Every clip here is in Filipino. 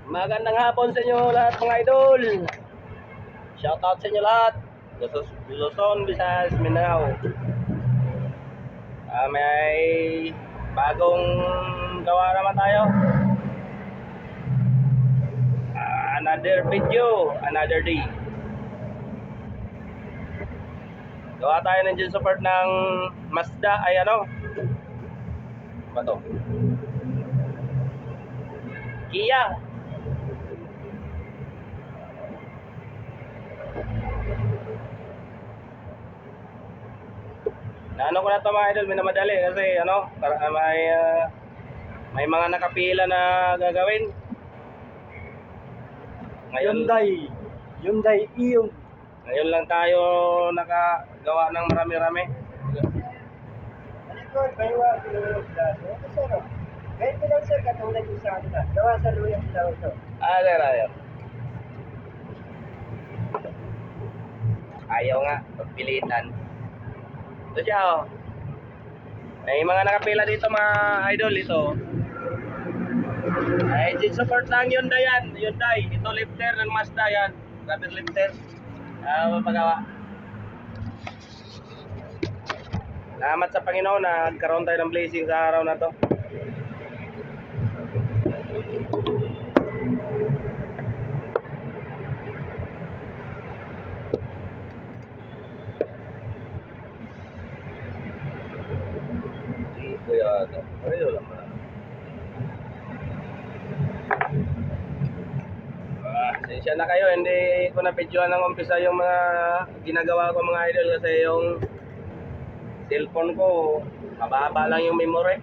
Magandang hapon sa inyo lahat mga idol. Shoutout sa inyo lahat. Luzon, Visayas, Mindanao. May bagong gawa naman tayo. Another video, another day. Gawa tayo ng engine support ng Mazda ay ano? Ba to? Kia. Ano ko na to mga idol, minamadali kasi ano, may mga nakapila na gagawin. Hyundai Ion. Ngayon lang tayo nakagawa ng marami-rami. Alikod, may wag sir. Ganito lang sir, katulad yung sa kanila. Gawa sa luyang daw ito. Ayaw. Ayaw nga, pagpilitan. Ito siya oh. May mga nakapila dito mga idol ito. Ay, engine support lang Hyundai yan. Hyundai. Ito lifter ng Mazda yan. Rubber lifter. Mapagawa. Salamat sa Panginoon na nagkaroon tayo ng blessing sa araw na to. Dito yata. Ayun lang na. Sensya na kayo, hindi ko na videoan ng umpisa yung mga ginagawa ko mga idol kasi yung cellphone ko mababa lang yung memory.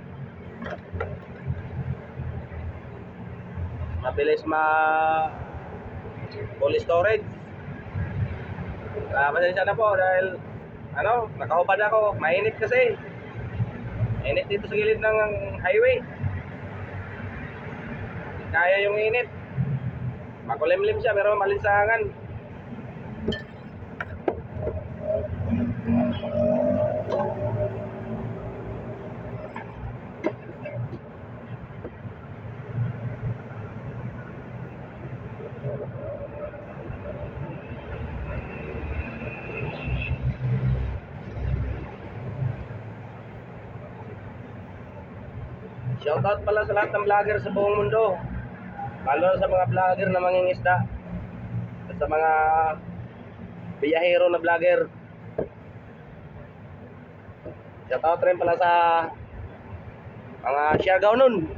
Mabilis full storage. Pasensya na po dahil ano, nakahubad ako, mainit kasi. Init dito sa gilid ng highway. Kaya yung init. Makulimlim siya pero malinsangan. Shoutout pala sa lahat ng vlogger sa buong mundo. Lalo sa mga vlogger na mangingisda. At sa mga biyahero na vlogger. Shoutout rin pala sa mga Siargao nun.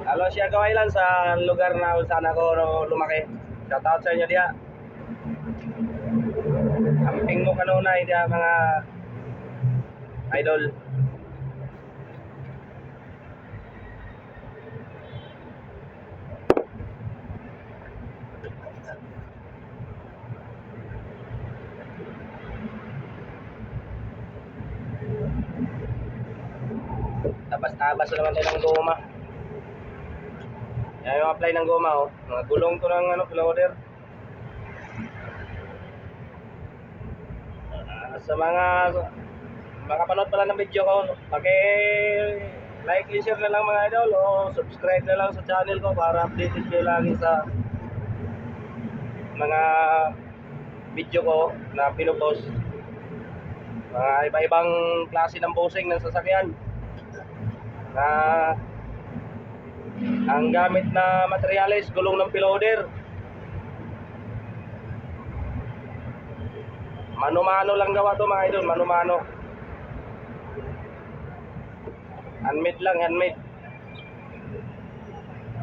Lalo Siargao Island sa lugar na saan ako lumaki. Shoutout sa inyo diya. Amping mo kanunay diya mga idol. Tabas-tabas naman tayo ng goma. Yan yung apply ng goma oh. Mga gulong to ng ano, floater. Sa mga makapanood pala ng video ko, like and share na lang mga idol o subscribe na lang sa channel ko para updated kayo lagi sa mga video ko na pinupost. Mga iba-ibang klase ng bossing ng sasakyan. Na ang gamit na materyales gulong ng piloder. Mano-mano lang gawa to mga idol, mano-mano. Handmade lang, handmade.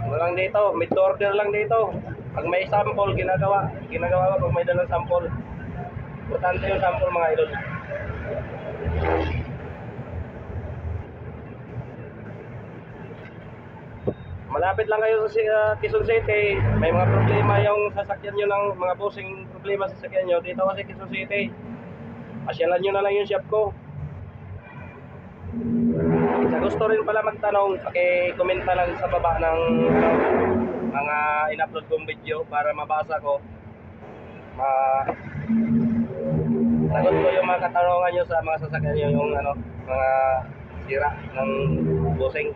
Ano lang dito, mid order lang dito. Pag may sample ginagawa ko pag may dalang sample. Importante yung sample mga idol. Malapit lang kayo sa Quezon City. May mga problema yung sasakyan nyo ng mga bossing problema sa sasakyan nyo. Dito kasi Quezon City. Pasyalan nyo na lang yung shop ko. Sa gusto rin pala magtanong, paki-komenta lang sa baba ng mga in-upload kong video para mabasa ko. Sagot ko yung mga katanungan nyo sa mga sasakyan nyo, yung ano, mga sira ng bossing.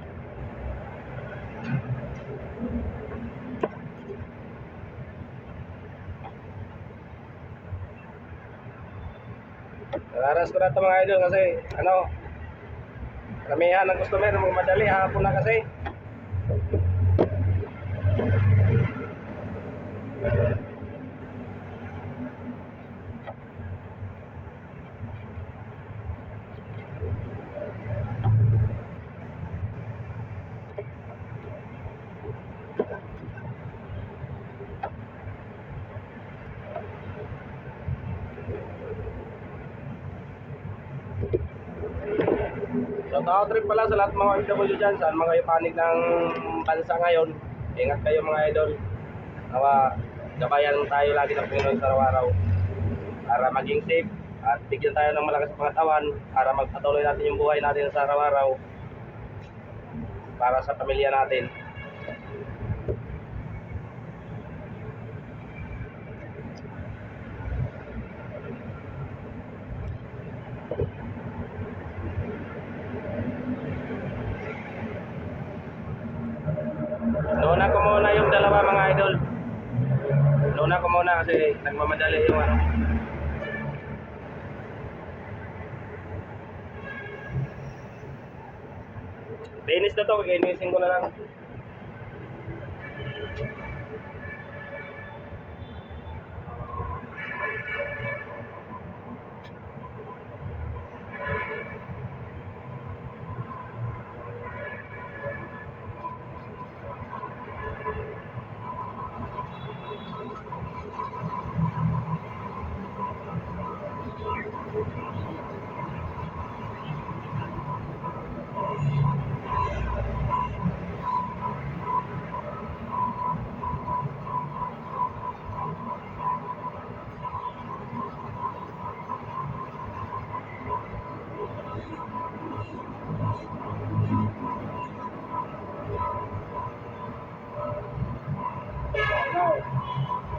Naras ko na ito mga idol kasi ano, karamihan ng customer magmadali hapon na kasi. So tao trip pala sa lahat mga OFW dyan, saan mga ipanig ng bansa ngayon. Ingat kayo mga idol. Nawa, gabayan tayo lagi ng Panginoon sa araw-araw para maging safe at bigyan tayo ng malakas na pangatawan para magpatuloy natin yung buhay natin sa araw-araw para sa pamilya natin. Nuna ko muna yung dalawa mga idol. Nuna ko muna kasi nagmamadali yung ano. Finish na to, kakainisin ko na lang.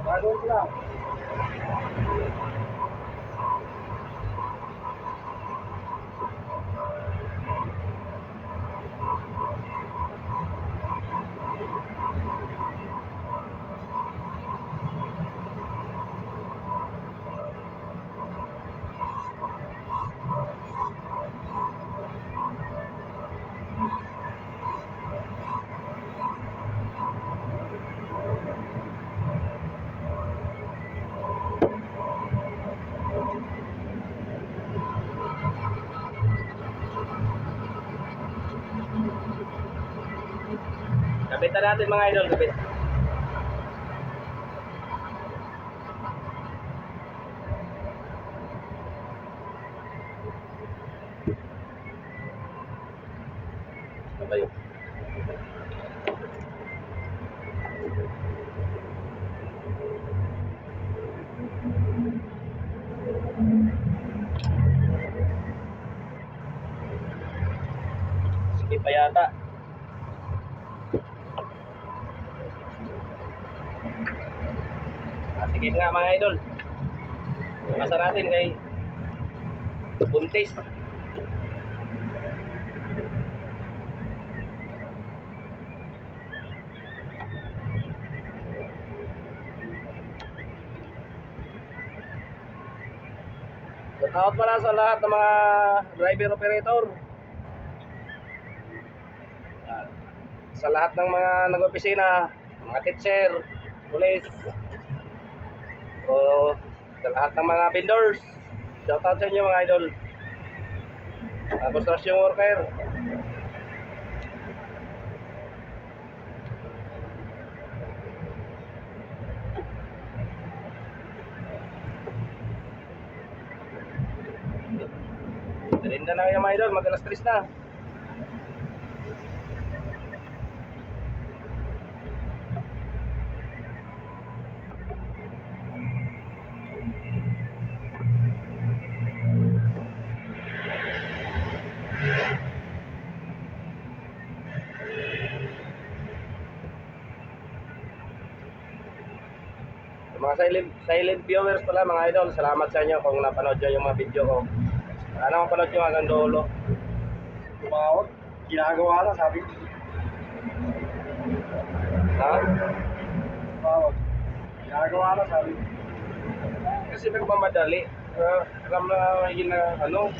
Bago sila. Kapitan natin mga idol, kapit. Sabay. Sige pa yata. Sige nga mga idol. Masa natin kay buntis. Shoutout pala sa lahat ng mga driver operator. Sa lahat ng mga nag-opisina, mga teacher, police. O sa lahat ng mga vendors, shoutout sa inyo mga idol. Construction worker. Dalinda na kayo mga idol, mag-alas 3 na. Mga silent viewers pala mga idol, salamat sa inyo kung napanood nyo yung mga video ko. Sana mapanood nyo hanggang dulo. Tumawag. Ginagawa na, sabi. Ha? Tumawag. Ginagawa na, sabi. Kasi nagmamadali. Alam na yun na ano.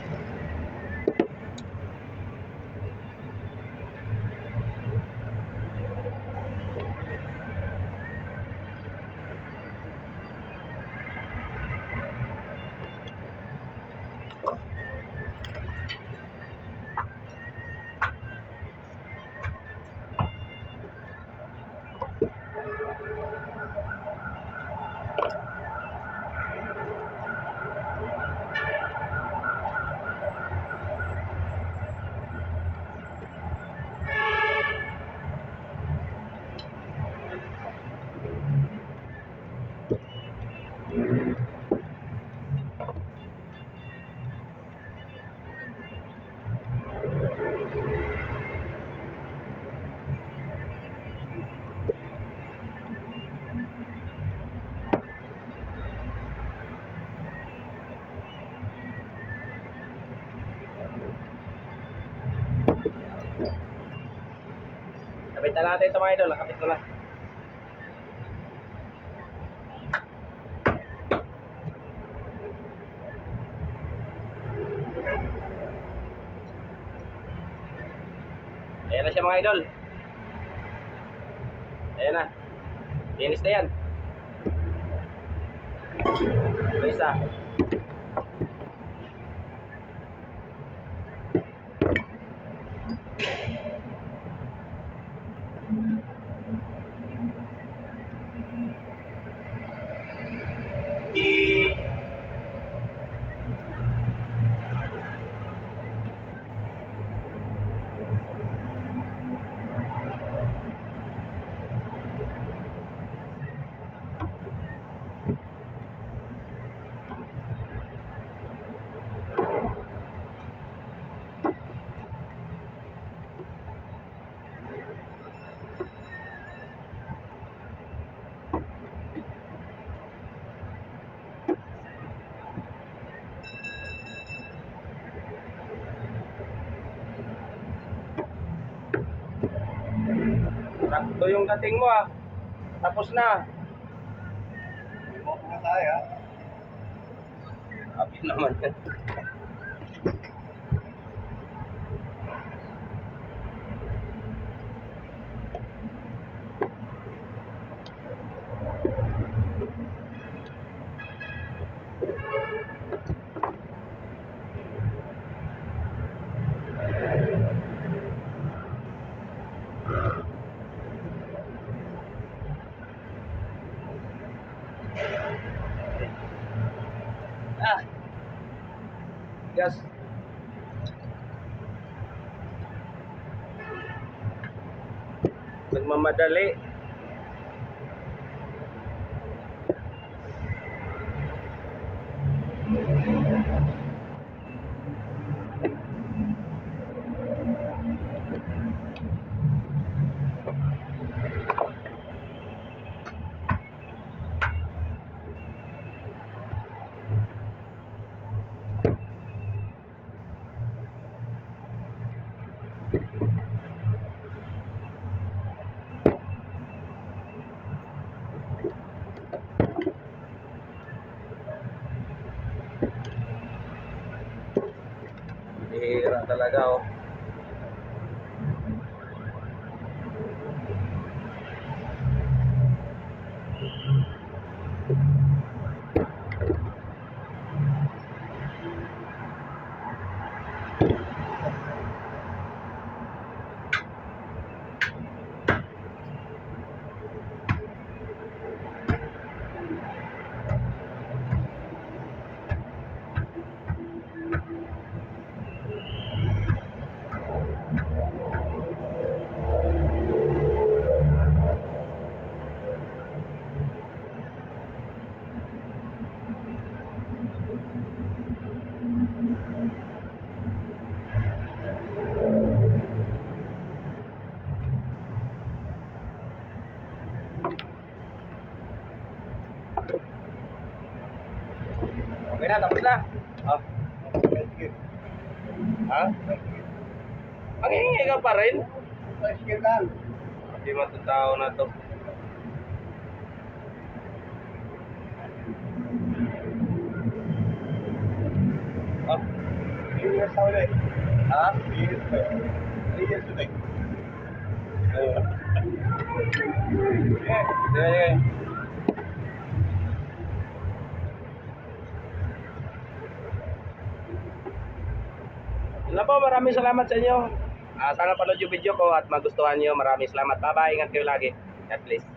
Kapit na natin ito mga idol, nakapit ko na. Ayan na siya mga idol. Ayan na. Linis na yan. Ito isa. Sakto yung dating mo ah. Tapos na. Remote na tayo. Happy naman yan. Ah. Gas. Nagmamadali. Hihira talaga oh. Okay na, tapos na. Oh. Ha? Manghihingi ka pa rin? Sige lang. Hindi matutao na to. years na ulit. Ha? 3 years na. 3 years ulit. Ayun. Yeah. Sige. Yun na po, maraming salamat sa inyo. Sana panood yung video ko at magustuhan nyo. Maraming salamat. Bye-bye. Ingat kayo lagi. God bless.